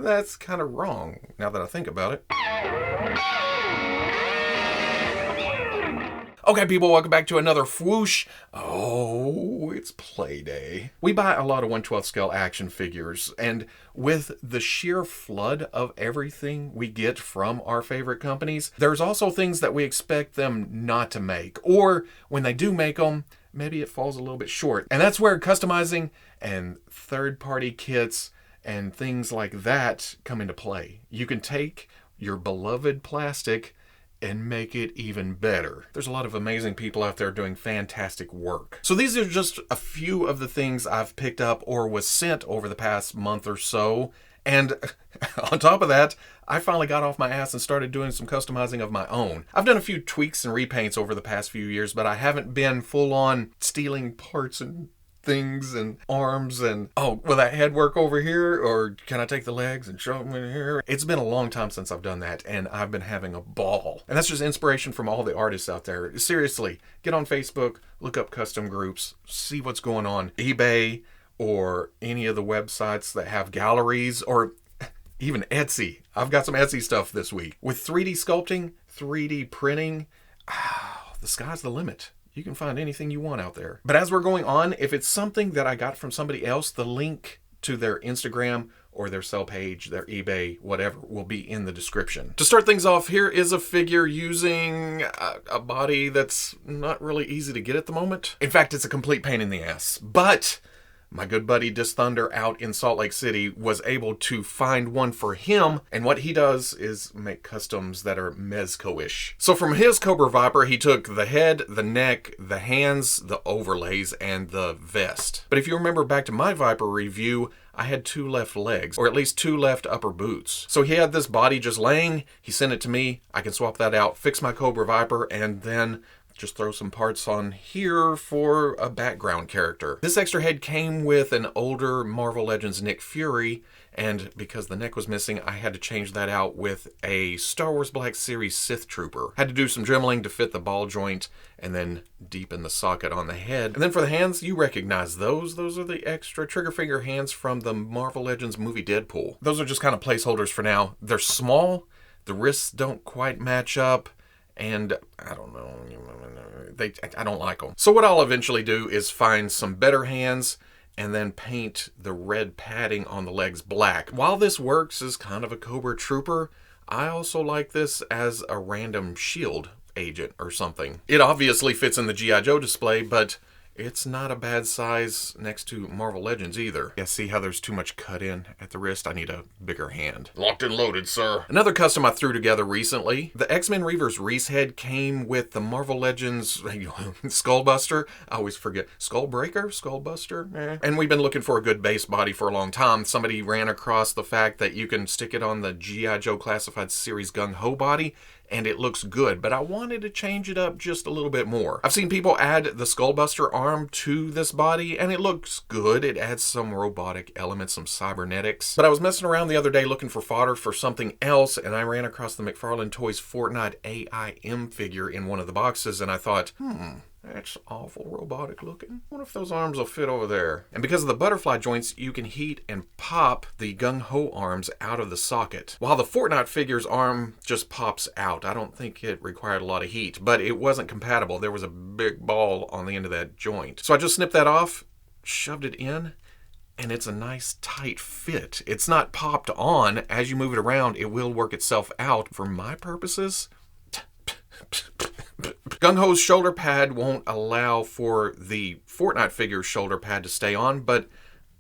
that's kind of wrong, now that I think about it. Okay, people, welcome back to another Fwoosh. Oh, it's play day. We buy a lot of 1/12 scale action figures, and with the sheer flood of everything we get from our favorite companies, there's also things that we expect them not to make, or when they do make them, maybe it falls a little bit short. And that's where customizing and third-party kits and things like that come into play. You can take your beloved plastic and make it even better. There's a lot of amazing people out there doing fantastic work. So these are just a few of the things I've picked up or was sent over the past month or so. And on top of that, I finally got off my ass and started doing some customizing of my own. I've done a few tweaks and repaints over the past few years, but I haven't been full on stealing parts and things and arms and, oh, will that head work over here? Or can I take the legs and show them in here? It's been a long time since I've done that, and I've been having a ball. And that's just inspiration from all the artists out there. Seriously, get on Facebook, look up custom groups, see what's going on. eBay or any of the websites that have galleries, or even Etsy. I've got some Etsy stuff this week. With 3D sculpting, 3D printing, the sky's the limit. You can find anything you want out there. But as we're going on, if it's something that I got from somebody else, the link to their Instagram or their sell page, their eBay, whatever, will be in the description. To start things off, here is a figure using a body that's not really easy to get at the moment. In fact, it's a complete pain in the ass. But my good buddy Dis Thunder out in Salt Lake City was able to find one for him, and what he does is make customs that are Mezco-ish. So from his Cobra Viper, he took the head, the neck, the hands, the overlays, and the vest. But if you remember back to my Viper review, I had 2 left legs, or at least 2 left upper boots. So he had this body just laying, he sent it to me, I can swap that out, fix my Cobra Viper, and then just throw some parts on here for a background character. This extra head came with an older Marvel Legends Nick Fury, and because the neck was missing, I had to change that out with a Star Wars Black Series Sith Trooper. Had to do some dremeling to fit the ball joint and then deepen the socket on the head. And then for the hands, you recognize those. Those are the extra trigger finger hands from the Marvel Legends movie Deadpool. Those are just kind of placeholders for now. They're small, the wrists don't quite match up, and I don't know, I don't like them. So what I'll eventually do is find some better hands and then paint the red padding on the legs black. While this works as kind of a Cobra Trooper, I also like this as a random shield agent or something. It obviously fits in the G.I. Joe display, but it's not a bad size next to Marvel Legends either. Yeah, see how there's too much cut in at the wrist? I need a bigger hand. Locked and loaded, sir. Another custom I threw together recently, the X-Men Reavers Reese head came with the Marvel Legends Skullbuster. I always forget. Skullbreaker? Skullbuster? And we've been looking for a good base body for a long time. Somebody ran across the fact that you can stick it on the G.I. Joe Classified Series Gung-Ho body, and it looks good, but I wanted to change it up just a little bit more. I've seen people add the Skullbuster arm to this body, and it looks good. It adds some robotic elements, some cybernetics. But I was messing around the other day looking for fodder for something else, and I ran across the McFarlane Toys Fortnite AIM figure in one of the boxes, and I thought, that's awful robotic looking. I wonder if those arms will fit over there. And because of the butterfly joints, you can heat and pop the Gung-Ho arms out of the socket. While the Fortnite figure's arm just pops out. I don't think it required a lot of heat, but it wasn't compatible. There was a big ball on the end of that joint. So I just snipped that off, shoved it in, and it's a nice tight fit. It's not popped on. As you move it around, it will work itself out. For my purposes, Gung-Ho's shoulder pad won't allow for the Fortnite figure's shoulder pad to stay on, but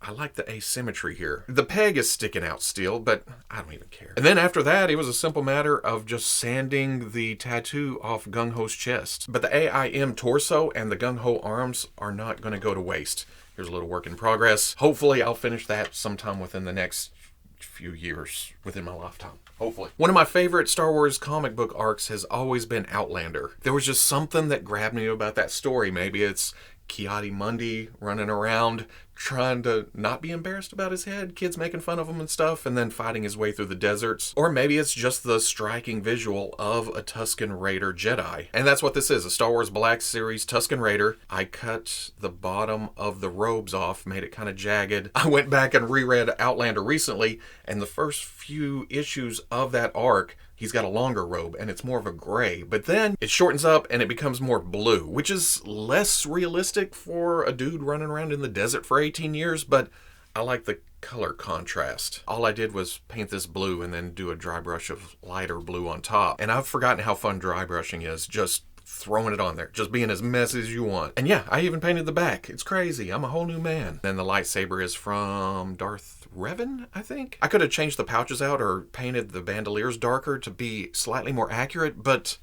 I like the asymmetry here. The peg is sticking out still, but I don't even care. And then after that, it was a simple matter of just sanding the tattoo off Gung-Ho's chest. But the AIM torso and the Gung-Ho arms are not going to go to waste. Here's a little work in progress. Hopefully I'll finish that sometime within the next few years, within my lifetime. Hopefully. One of my favorite Star Wars comic book arcs has always been Outlander. There was just something that grabbed me about that story. Maybe it's Ki-Adi Mundi running around trying to not be embarrassed about his head, kids making fun of him and stuff, and then fighting his way through the deserts. Or maybe it's just the striking visual of a Tusken Raider Jedi. And that's what this is, a Star Wars Black Series Tusken Raider. I cut the bottom of the robes off, made it kind of jagged. I went back and reread Outlander recently, and the first few issues of that arc, he's got a longer robe, and it's more of a gray. But then it shortens up, and it becomes more blue, which is less realistic for a dude running around in the desert for 18 years, but I like the color contrast. All I did was paint this blue and then do a dry brush of lighter blue on top. And I've forgotten how fun dry brushing is, just throwing it on there, just being as messy as you want. And yeah, I even painted the back. It's crazy. I'm a whole new man. Then the lightsaber is from Darth Revan, I think. I could have changed the pouches out or painted the bandoliers darker to be slightly more accurate, but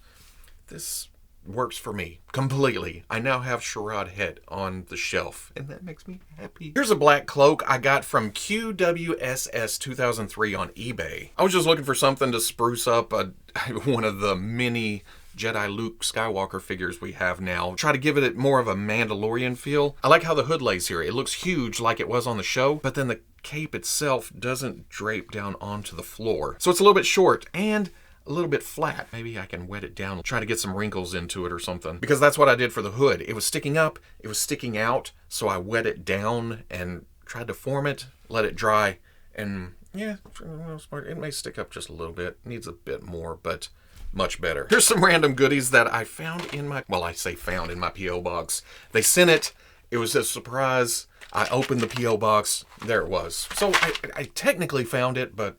this works for me completely. I now have Sharad Hett on the shelf, and that makes me happy. Here's a black cloak I got from QWSS 2003 on eBay. I was just looking for something to spruce up one of the mini Jedi Luke Skywalker figures we have now. Try to give it more of a Mandalorian feel. I like how the hood lays here. It looks huge like it was on the show, but then the cape itself doesn't drape down onto the floor. So it's a little bit short and a little bit flat. Maybe I can wet it down, try to get some wrinkles into it or something. Because that's what I did for the hood. It was sticking up, it was sticking out, so I wet it down and tried to form it, let it dry, and yeah, for the most part, it may stick up just a little bit. Needs a bit more, but much better. Here's some random goodies that I found in my, well, I say found in my P.O. box. They sent it. It was a surprise. I opened the P.O. box. There it was. So I technically found it, but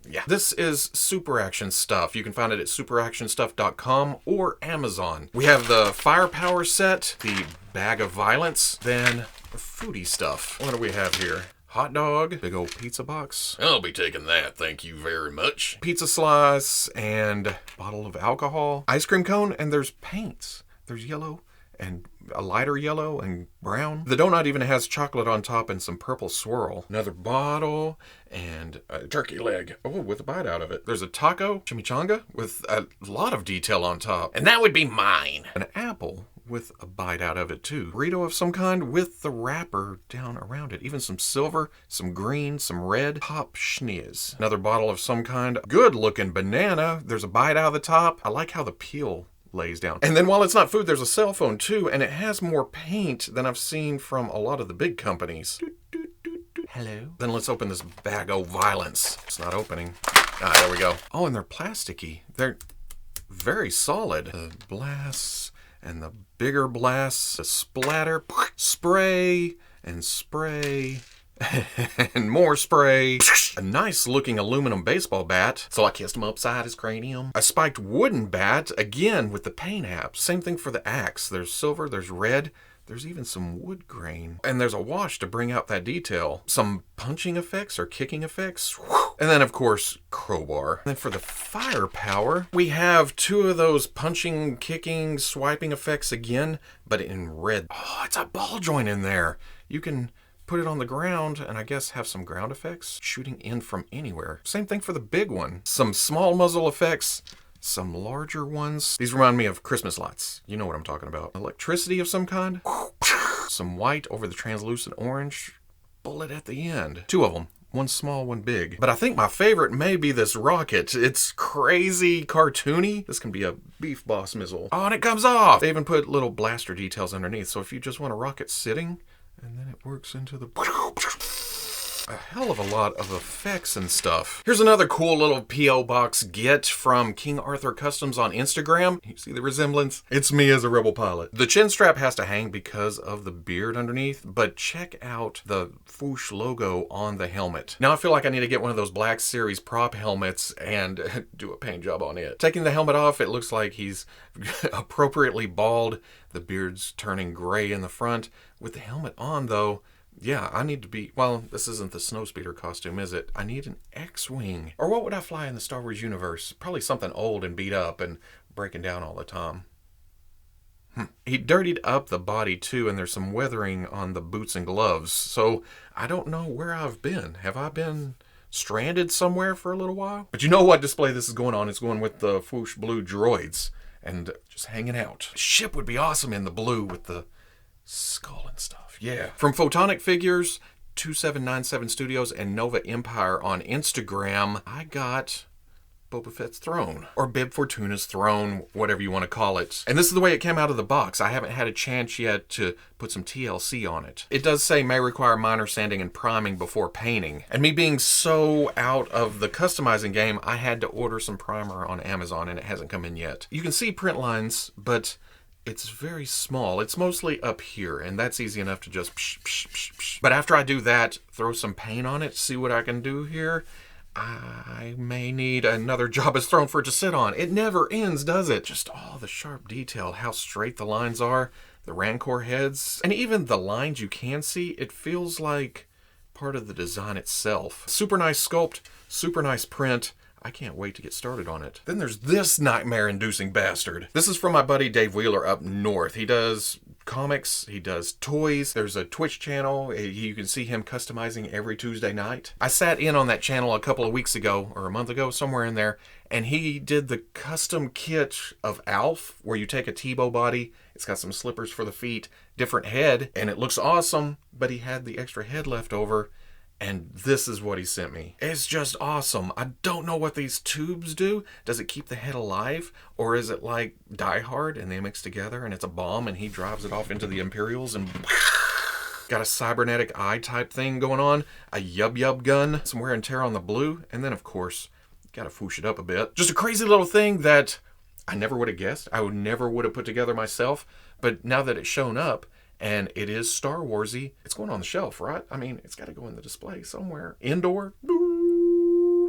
yeah. This is SuperActionStuff. You can find it at SuperActionStuff.com or Amazon. We have the Firepower set, the Bag of Violence, then the foodie stuff. What do we have here? Hot dog, big old pizza box. I'll be taking that, thank you very much. Pizza slice and bottle of alcohol. Ice cream cone, and there's paints. There's yellow and a lighter yellow and brown. The donut even has chocolate on top and some purple swirl. Another bottle and a turkey leg. Oh, with a bite out of it. There's a taco chimichanga with a lot of detail on top. And that would be mine. An apple with a bite out of it too. Burrito of some kind with the wrapper down around it. Even some silver, some green, some red. Pop schniz. Another bottle of some kind. Good looking banana. There's a bite out of the top. I like how the peel lays down. And then while it's not food, there's a cell phone too, and it has more paint than I've seen from a lot of the big companies. Hello. Then let's open this bag of violence. It's not opening. Ah, there we go. Oh, and they're plasticky. They're very solid. The blasts and the bigger blasts, the splatter, spray and spray. And more spray. A nice looking aluminum baseball bat. So I kissed him upside his cranium. A spiked wooden bat, again with the paint apps. Same thing for the axe. There's silver, there's red, there's even some wood grain. And there's a wash to bring out that detail. Some punching effects or kicking effects. And then of course, crowbar. And then for the firepower, we have two of those punching, kicking, swiping effects again, but in red. Oh, it's a ball joint in there. You can put it on the ground and I guess have some ground effects shooting in from anywhere. Same thing for the big one. Some small muzzle effects, some larger ones. These remind me of Christmas lights. You know what I'm talking about. Electricity of some kind. Some white over the translucent orange. Bullet at the end. Two of them. One small, one big. But I think my favorite may be this rocket. It's crazy cartoony. This can be a beef boss missile. Oh, and it comes off. They even put little blaster details underneath. So if you just want a rocket sitting, and then it works into the... A hell of a lot of effects and stuff. Here's another cool little P.O. box get from KingArthurCustoms on Instagram. You see the resemblance? It's me as a rebel pilot. The chin strap has to hang because of the beard underneath, but check out the Fwoosh logo on the helmet. Now I feel like I need to get one of those Black Series prop helmets and do a paint job on it. Taking the helmet off, it looks like he's appropriately bald. The beard's turning gray in the front. With the helmet on though, yeah, I need to be, well, this isn't the snowspeeder costume, is it? I need an X-Wing. Or what would I fly in the Star Wars universe? Probably something old and beat up and breaking down all the time. He dirtied up the body too, and there's some weathering on the boots and gloves. So I don't know where I've been. Have I been stranded somewhere for a little while? But you know what display this is going on? It's going with the Fwoosh blue droids and just hanging out. Ship would be awesome in the blue with the skull and stuff. Yeah. From Photonic Figures, 2797 Studios, and Nova Empire on Instagram, I got Boba Fett's throne, or Bib Fortuna's throne, whatever you want to call it. And this is the way it came out of the box. I haven't had a chance yet to put some TLC on it. It does say may require minor sanding and priming before painting. And me being so out of the customizing game, I had to order some primer on Amazon, and it hasn't come in yet. You can see print lines, but it's very small. It's mostly up here, and that's easy enough to just psh, psh, psh, psh. But after I do that, throw some paint on it, see what I can do here, I may need another Jabba's throne for it to sit on. It never ends, does it? Just all the sharp detail, how straight the lines are, the Rancor heads, and even the lines you can see, it feels like part of the design itself. Super nice sculpt, super nice print. I can't wait to get started on it. Then there's this nightmare-inducing bastard. This is from my buddy Dave Wheeler up north. He does comics, he does toys. There's a Twitch channel. You can see him customizing every Tuesday night. I sat in on that channel a couple of weeks ago, or a month ago, somewhere in there, and he did the custom kit of Alf, where you take a Tebow body, it's got some slippers for the feet, different head, and it looks awesome, but he had the extra head left over. And this is what he sent me. It's just awesome. I don't know what these tubes do. Does it keep the head alive? Or is it like Die Hard and they mix together and it's a bomb and he drives it off into the Imperials and got a cybernetic eye type thing going on, a yub gun, some wear and tear on the blue, and then of course, gotta fwoosh it up a bit. Just a crazy little thing that I never would have guessed. I never would have put together myself, but now that it's shown up, and it is Star Warsy, it's going on the shelf, right? I mean, it's got to go in the display somewhere. Indoor.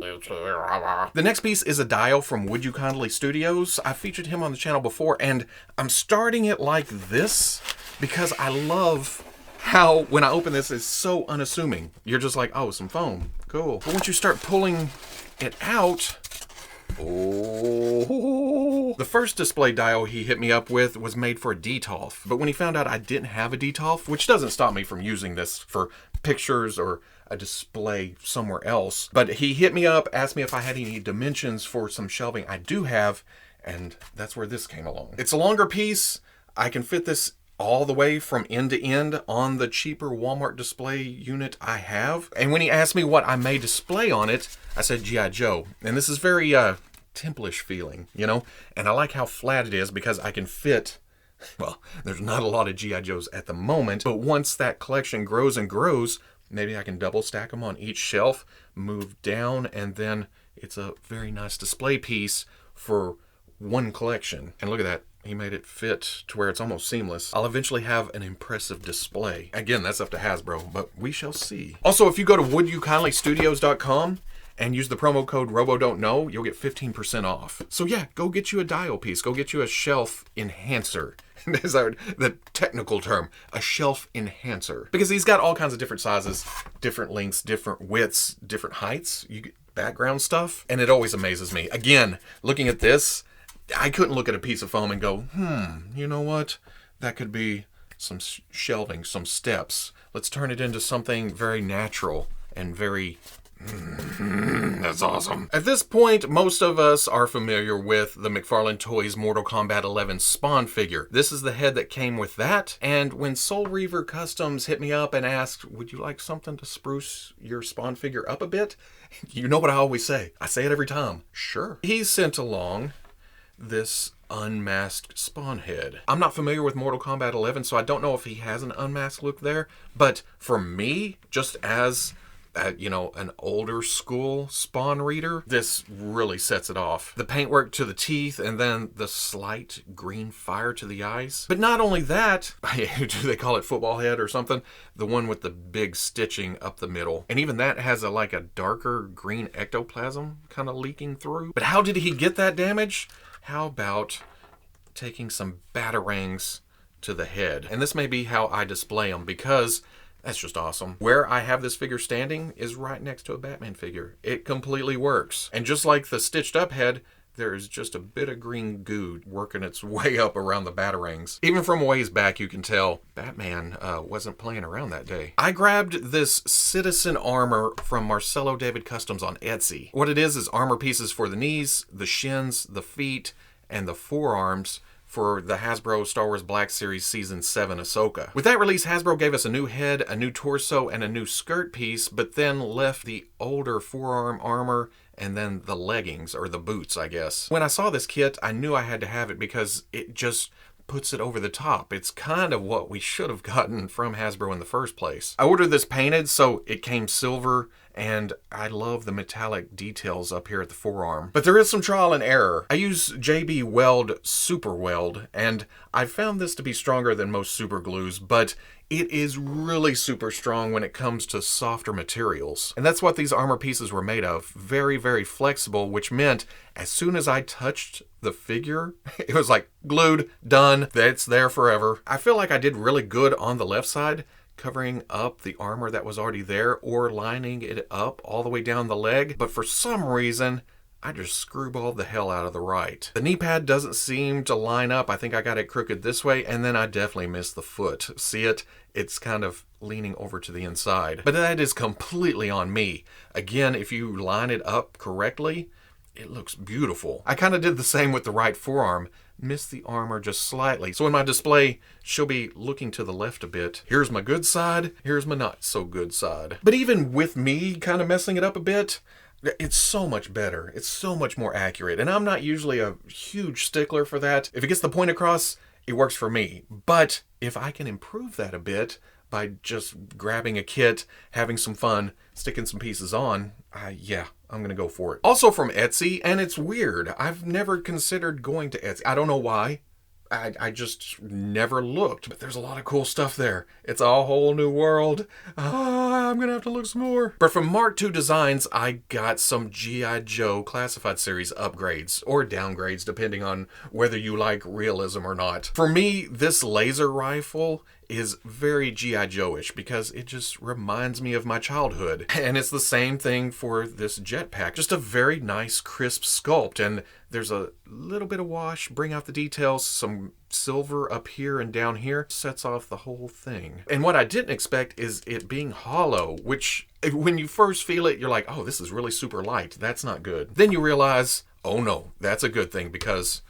The next piece is a dial from WouldYouKindlyStudios. I featured him on the channel before, and I'm starting it like this because I love how, when I open this, it's so unassuming. You're just like, oh, some foam. Cool. But once you start pulling it out, oh. The first display dial he hit me up with was made for a DTOF, but when he found out I didn't have a DTOF, which doesn't stop me from using this for pictures or a display somewhere else, but he hit me up, asked me if I had any dimensions for some shelving I do have, and that's where this came along. It's a longer piece. I can fit this all the way from end to end on the cheaper Walmart display unit I have. And when he asked me what I may display on it, I said G.I. Joe. And this is very Templish feeling, you know? And I like how flat it is because I can fit, well, there's not a lot of G.I. Joes at the moment, but once that collection grows and grows, maybe I can double stack them on each shelf, move down, and then it's a very nice display piece for one collection. And look at that. He made it fit to where it's almost seamless. I'll eventually have an impressive display. Again, that's up to Hasbro, but we shall see. Also, if you go to WouldYouKindlyStudios.com and use the promo code RoboDon'tKnow, you'll get 15% off. So yeah, go get you a dial piece. Go get you a shelf enhancer. That's the technical term, a shelf enhancer. Because he's got all kinds of different sizes, different lengths, different widths, different heights. You get background stuff, and it always amazes me. Again, looking at this, I couldn't look at a piece of foam and go, you know what? That could be some shelving, some steps. Let's turn it into something very natural and very... that's awesome. At this point, most of us are familiar with the McFarlane Toys Mortal Kombat 11 Spawn figure. This is the head that came with that, and when SoulReaverCustoms hit me up and asked, would you like something to spruce your Spawn figure up a bit? You know what I always say. I say it every time. Sure. He sent along this unmasked Spawn head. I'm not familiar with Mortal Kombat 11, so I don't know if he has an unmasked look there, but for me, just as you know, an older school Spawn reader, this really sets it off. The paintwork to the teeth and then the slight green fire to the eyes. But not only that, do they call it football head or something? The one with the big stitching up the middle. And even that has like a darker green ectoplasm kind of leaking through. But how did he get that damage? How about taking some batarangs to the head? And this may be how I display them because that's just awesome. Where I have this figure standing is right next to a Batman figure. It completely works. And just like the stitched up head, there is just a bit of green goo working its way up around the batarangs. Even from a ways back, you can tell Batman wasn't playing around that day. I grabbed this Citizen armor from MarceloDavidCustoms on Etsy. What it is armor pieces for the knees, the shins, the feet, and the forearms for the Hasbro Star Wars Black Series Season 7 Ahsoka. With that release, Hasbro gave us a new head, a new torso, and a new skirt piece, but then left the older forearm armor and then the leggings, or the boots, I guess. When I saw this kit, I knew I had to have it because it just puts it over the top. It's kind of what we should have gotten from Hasbro in the first place. I ordered this painted, so it came silver, and I love the metallic details up here at the forearm. But there is some trial and error. I use JB Weld Super Weld, and I found this to be stronger than most super glues, but it is really super strong when it comes to softer materials. And that's what these armor pieces were made of. Very, very flexible, which meant as soon as I touched the figure, it was like glued, done, it's there forever. I feel like I did really good on the left side, covering up the armor that was already there or lining it up all the way down the leg. But for some reason, I just screwballed the hell out of the right. The knee pad doesn't seem to line up. I think I got it crooked this way, and then I definitely missed the foot. See it? It's kind of leaning over to the inside. But that is completely on me. Again, if you line it up correctly, it looks beautiful. I kind of did the same with the right forearm. Missed the armor just slightly. So in my display, she'll be looking to the left a bit. Here's my good side, here's my not so good side. But even with me kind of messing it up a bit, it's so much better. It's so much more accurate. And I'm not usually a huge stickler for that. If it gets the point across, it works for me. But if I can improve that a bit by just grabbing a kit, having some fun, sticking some pieces on, yeah, I'm gonna go for it. Also from Etsy, and it's weird. I've never considered going to Etsy. I don't know why. I just never looked, but there's a lot of cool stuff there. It's a whole new world. I'm gonna have to look some more. But from Mark II Designs, I got some G.I. Joe Classified Series upgrades, or downgrades, depending on whether you like realism or not. For me, this laser rifle is very G.I. Joe-ish because it just reminds me of my childhood. And it's the same thing for this jetpack. Just a very nice, crisp sculpt, and there's a little bit of wash, bring out the details, some silver up here and down here, sets off the whole thing. And what I didn't expect is it being hollow, which when you first feel it, you're like, oh, this is really super light. That's not good. Then you realize, oh no, that's a good thing because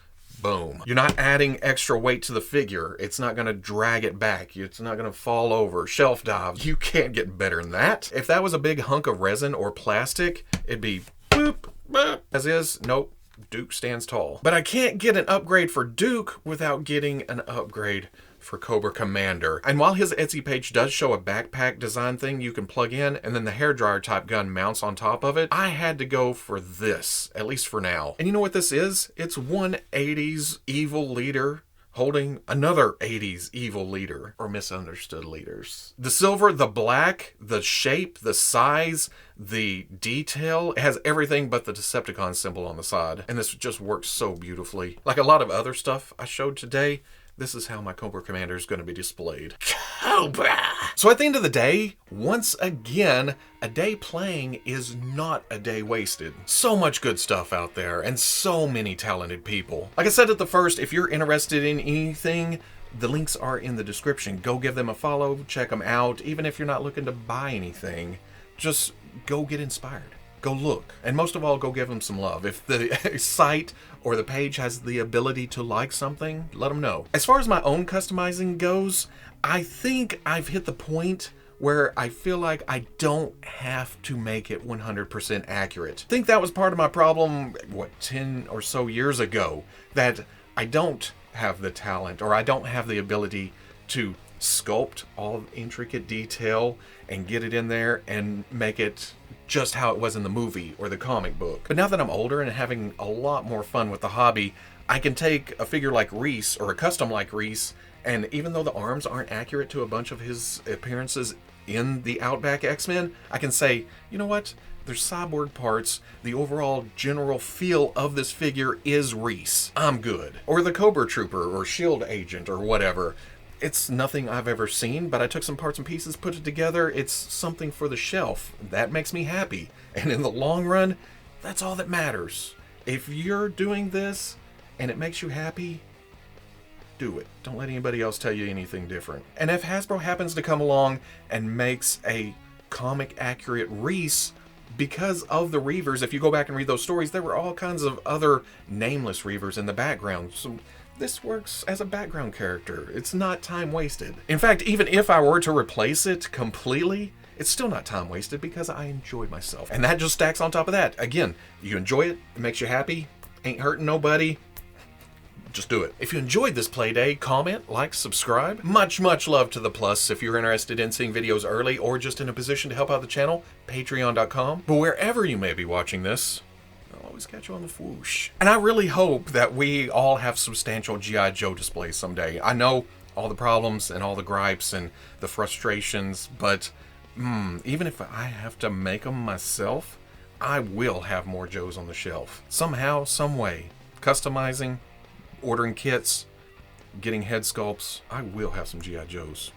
boom. You're not adding extra weight to the figure. It's not going to drag it back. It's not going to fall over, shelf dive. You can't get better than that. If that was a big hunk of resin or plastic, it'd be boop, boop. As is, nope. Duke stands tall. But I can't get an upgrade for Duke without getting an upgrade for Cobra Commander. And while his Etsy page does show a backpack design thing you can plug in, and then the hairdryer type gun mounts on top of it, I had to go for this, at least for now. And you know what this is? It's one 80s evil leader holding another 80s evil leader, or misunderstood leaders. The silver, the black, the shape, the size, the detail, it has everything but the Decepticon symbol on the side. And this just works so beautifully. Like a lot of other stuff I showed today, this is how my Cobra Commander is going to be displayed. Cobra! So at the end of the day, once again, a day playing is not a day wasted. So much good stuff out there, and so many talented people. Like I said at the first, if you're interested in anything, the links are in the description. Go give them a follow, check them out. Even if you're not looking to buy anything, just go get inspired. Go look. And most of all, go give them some love. If the site or the page has the ability to like something, let them know. As far as my own customizing goes, I think I've hit the point where I feel like I don't have to make it 100% accurate. I think that was part of my problem, 10 or so years ago, that I don't have the talent or I don't have the ability to sculpt all intricate detail and get it in there and make it just how it was in the movie or the comic book. But now that I'm older and having a lot more fun with the hobby, I can take a figure like Reese or a custom like Reese, and even though the arms aren't accurate to a bunch of his appearances in the Outback X-Men, I can say, you know what? There's cyborg parts. The overall general feel of this figure is Reese. I'm good. Or the Cobra Trooper or SHIELD agent or whatever. It's nothing I've ever seen, but I took some parts and pieces, put it together. It's something for the shelf. That makes me happy. And in the long run, that's all that matters. If you're doing this and it makes you happy, do it. Don't let anybody else tell you anything different. And if Hasbro happens to come along and makes a comic accurate Reese, because of the Reavers, if you go back and read those stories, there were all kinds of other nameless Reavers in the background. So this works as a background character. It's not time wasted. In fact, even if I were to replace it completely, it's still not time wasted because I enjoyed myself. And that just stacks on top of that. Again, you enjoy it, it makes you happy, ain't hurting nobody, just do it. If you enjoyed this playday, comment, like, subscribe. Much love to the plus. If you're interested in seeing videos early or just in a position to help out the channel, patreon.com. But wherever you may be watching this, I'll always catch you on the Fwoosh. And I really hope that we all have substantial G.I. Joe displays someday. I know all the problems and all the gripes and the frustrations, but even if I have to make them myself, I will have more Joes on the shelf. Somehow, some way. Customizing, ordering kits, getting head sculpts, I will have some G.I. Joes.